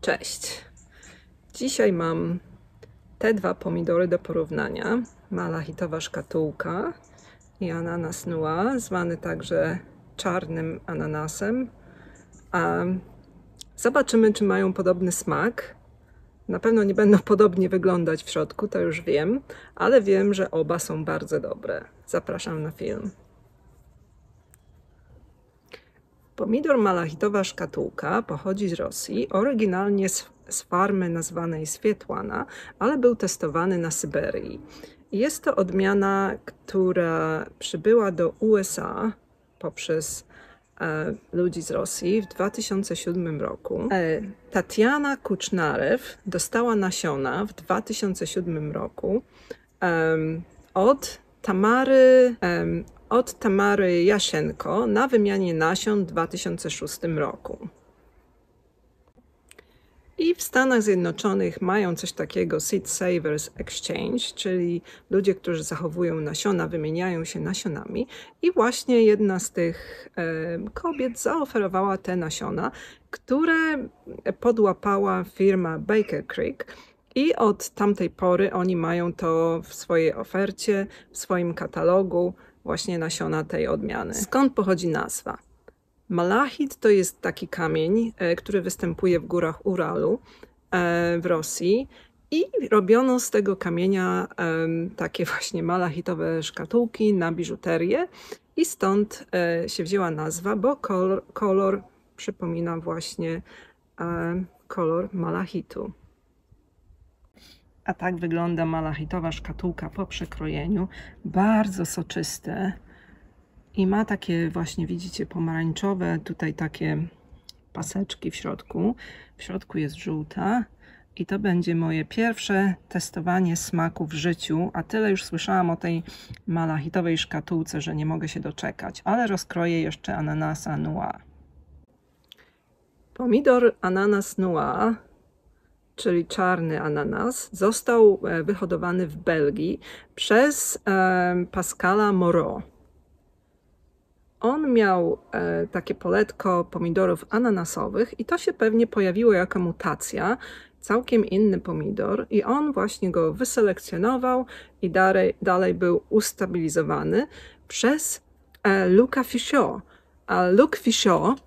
Cześć! Dzisiaj mam te dwa pomidory do porównania. Malachitowa szkatułka i ananas noir, zwany także czarnym ananasem. Zobaczymy, czy mają podobny smak. Na pewno nie będą podobnie wyglądać w środku, to już wiem, ale wiem, że oba są bardzo dobre. Zapraszam na film. Pomidor malachitowa szkatułka pochodzi z Rosji, oryginalnie z farmy nazwanej Swietłana, ale był testowany na Syberii. Jest to odmiana, która przybyła do USA poprzez ludzi z Rosji w 2007 roku. Tatiana Kucznarew dostała nasiona w 2007 roku od Tamary Jasienko na wymianie nasion w 2006 roku. I w Stanach Zjednoczonych mają coś takiego Seed Savers Exchange, czyli ludzie, którzy zachowują nasiona, wymieniają się nasionami. I właśnie jedna z tych kobiet zaoferowała te nasiona, które podłapała firma Baker Creek. I od tamtej pory oni mają to w swojej ofercie, w swoim katalogu, właśnie nasiona tej odmiany. Skąd pochodzi nazwa? Malachit to jest taki kamień, który występuje w górach Uralu w Rosji i robiono z tego kamienia takie właśnie malachitowe szkatułki na biżuterię i stąd się wzięła nazwa, bo kolor przypomina właśnie kolor malachitu. A tak wygląda malachitowa szkatułka po przekrojeniu. Bardzo soczyste. I ma takie właśnie, widzicie, pomarańczowe, tutaj takie paseczki w środku. W środku jest żółta. I to będzie moje pierwsze testowanie smaku w życiu. A tyle już słyszałam o tej malachitowej szkatułce, że nie mogę się doczekać. Ale rozkroję jeszcze ananasa noir. Pomidor ananas noir, czyli czarny ananas, został wyhodowany w Belgii przez Pascala Moreau. On miał takie poletko pomidorów ananasowych i to się pewnie pojawiło jako mutacja, całkiem inny pomidor i on właśnie go wyselekcjonował i dalej był ustabilizowany przez Luca Fichot. A Luc Fichot,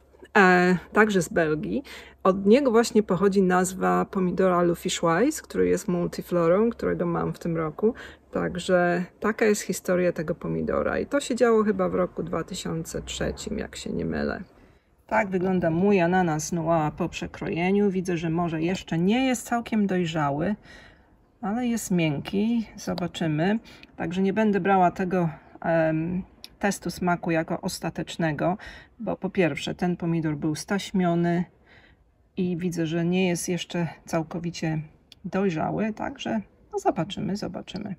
także z Belgii, od niego właśnie pochodzi nazwa pomidora Loufichoise, który jest multiflorą, którego mam w tym roku. Także taka jest historia tego pomidora i to się działo chyba w roku 2003, jak się nie mylę. Tak wygląda mój ananas noir po przekrojeniu. Widzę, że może jeszcze nie jest całkiem dojrzały, ale jest miękki. Zobaczymy. Także nie będę brała tego testu smaku jako ostatecznego, bo po pierwsze ten pomidor był staśmiony i widzę, że nie jest jeszcze całkowicie dojrzały, także no zobaczymy.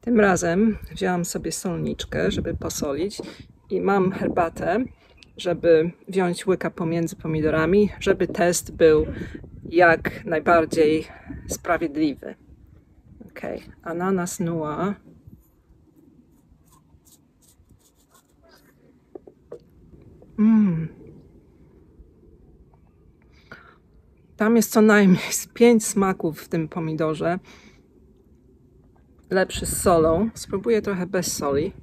Tym razem wzięłam sobie solniczkę, żeby posolić i mam herbatę, żeby wziąć łyka pomiędzy pomidorami, żeby test był jak najbardziej sprawiedliwy. Ok, ananas noir. Tam jest co najmniej 5 smaków w tym pomidorze. Lepszy z solą. Spróbuję trochę bez soli.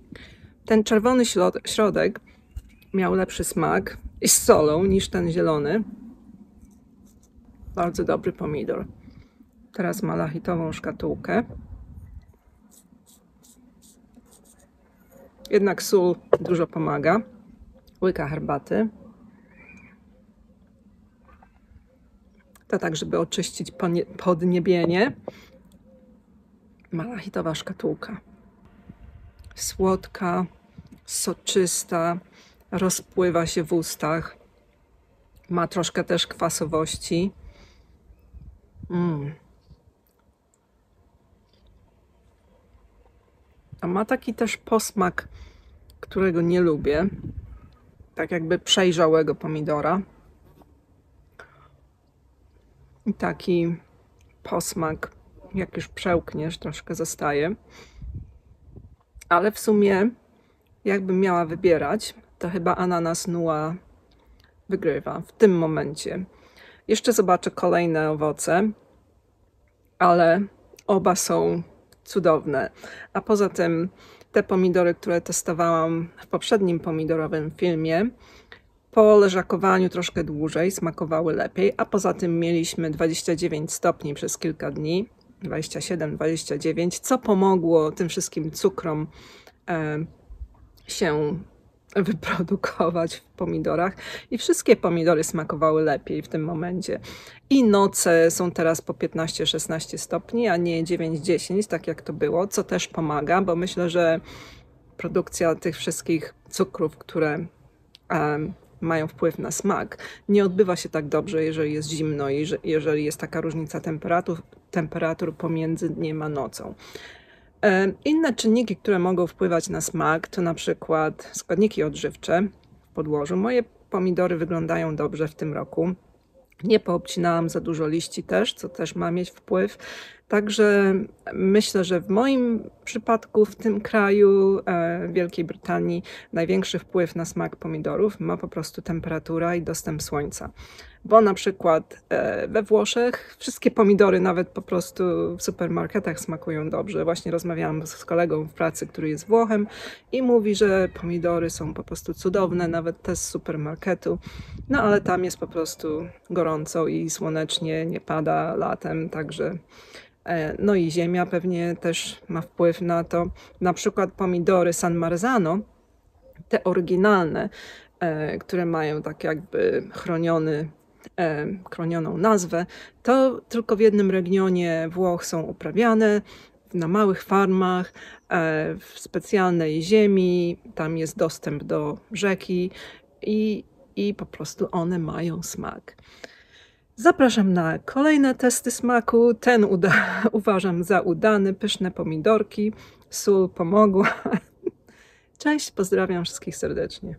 Ten czerwony środek miał lepszy smak i z solą niż ten zielony. Bardzo dobry pomidor. Teraz malachitową szkatułkę. Jednak sól dużo pomaga. Łyka herbaty. To tak, żeby oczyścić podniebienie. Malachitowa szkatułka. Słodka, soczysta, rozpływa się w ustach. Ma troszkę też kwasowości. a ma taki też posmak, którego nie lubię. Tak jakby przejrzałego pomidora. I taki posmak, jak już przełkniesz, troszkę zostaje. Ale w sumie, jakbym miała wybierać, to chyba ananas Nua wygrywa w tym momencie. Jeszcze zobaczę kolejne owoce, ale oba są cudowne. A poza tym te pomidory, które testowałam w poprzednim pomidorowym filmie, po leżakowaniu troszkę dłużej smakowały lepiej, a poza tym mieliśmy 29 stopni przez kilka dni, 27-29, co pomogło tym wszystkim cukrom się wyprodukować w pomidorach i wszystkie pomidory smakowały lepiej w tym momencie. I noce są teraz po 15-16 stopni, a nie 9-10, tak jak to było, co też pomaga, bo myślę, że produkcja tych wszystkich cukrów, które mają wpływ na smak, nie odbywa się tak dobrze, jeżeli jest zimno i jeżeli jest taka różnica temperatur pomiędzy dniem a nocą. Inne czynniki, które mogą wpływać na smak, to na przykład składniki odżywcze w podłożu. Moje pomidory wyglądają dobrze w tym roku. Nie poobcinałam za dużo liści też, co też ma mieć wpływ. Także myślę, że w moim przypadku w tym kraju, Wielkiej Brytanii, największy wpływ na smak pomidorów ma po prostu temperatura i dostęp słońca. Bo na przykład we Włoszech wszystkie pomidory, nawet po prostu w supermarketach, smakują dobrze. Właśnie rozmawiałam z kolegą w pracy, który jest Włochem i mówi, że pomidory są po prostu cudowne, nawet te z supermarketu. No ale tam jest po prostu gorąco i słonecznie, nie pada latem, także no i ziemia pewnie też ma wpływ na to. Na przykład pomidory San Marzano, te oryginalne, które mają tak jakby chronioną nazwę, to tylko w jednym regionie Włoch są uprawiane, na małych farmach, w specjalnej ziemi, tam jest dostęp do rzeki i po prostu one mają smak. Zapraszam na kolejne testy smaku. Ten uważam za udany, pyszne pomidorki, sól pomogła. Cześć, pozdrawiam wszystkich serdecznie.